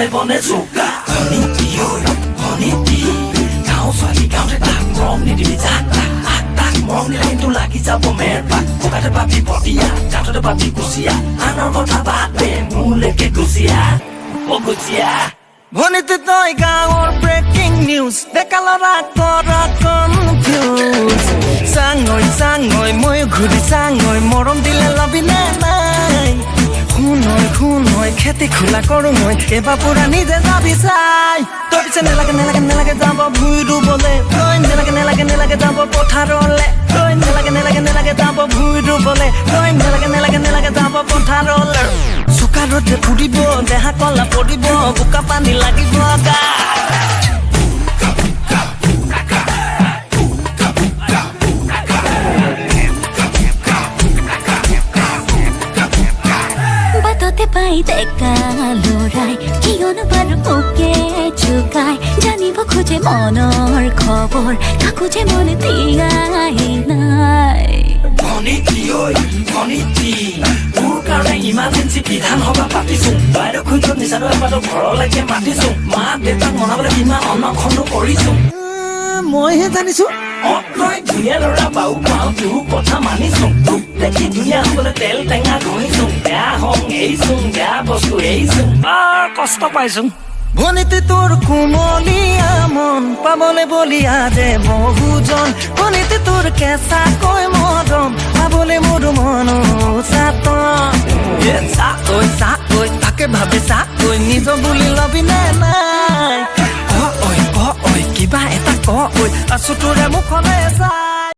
বনে বনে জোকা হনীতি ঐ হনীতি গাঁও ছোৱালী গাঁৱতে তাক মৰম নিদিবি যা তাক মৰম দিলে কিন্তু লাগি যাব মেৰপাক ককাতে পাবি বটিয়া গাঁততে পাবি কুচিয়া আনৰ কথা বাদ দে মোলৈকে গুচিয়া অ গুচিয়া ভনীতি তই গাঁৱৰ ব্ৰেকিং নিউজ ডেকা ল'ৰা কৰা কনফিউজ চাঙৈ মই ঘূৰি চাঙৈ মৰম দিলে লবিনে নাই শুনৈ খেতি খোলা কৰোঁ মই এবাৰ পুৰা নিজে যাবি চাই তই পিছে নেলাগে যাব ভুই ৰুবলে তই নেলাগে যাব পথাৰলে তই নেলাগে যাব ভুই ৰুবলে তই নেলাগে যাব পথাৰলে চোকা ৰ'দে ফুৰিব দেহা কলা পৰিব বোকা পানী লাগিব গা বাটতে পাই ডেকা ল'ৰাই কিয়নো বাৰু মোকে জোকাই জানিব খোজে মনৰ খবৰ কাকো যে মনে দিয়াই নাই ভনীতি ঐ ভনীতি তোৰ কাৰণে ইমাৰ্জেঞ্চি বিধানসভা পাতিছো বাইদেউ খুঁজত নিচানো এবাৰ ঘৰলৈকে মাতিছো মা দেউতাক মনাবলৈ কিমান অনখনো কৰিছো মইহে জানিছো তই ধুনীয়া ল'ৰা বাউ পাওঁ তোৰ কথা মানিছো তোক দেখি ধুনীয়া হ'বলৈ তেল টেঙা ঘঁহিছো বেয়া হং এৰিছো বেয়া বস্তু এৰিছো কষ্ট পাইছো ভনীতি তোৰ কোমলীয়া মন পাবলৈ বলিয়া যে বহুজন ভনীতি তোৰ কেঁচাকৈ মৰম পাবলৈ মোৰ মন চাকৈ তাকে ভাবে চাকৈ নিজ বুলি লবিনে নাই ক ঐ কিবা এটা ক ঐ আছো তোৰে মুখলে চা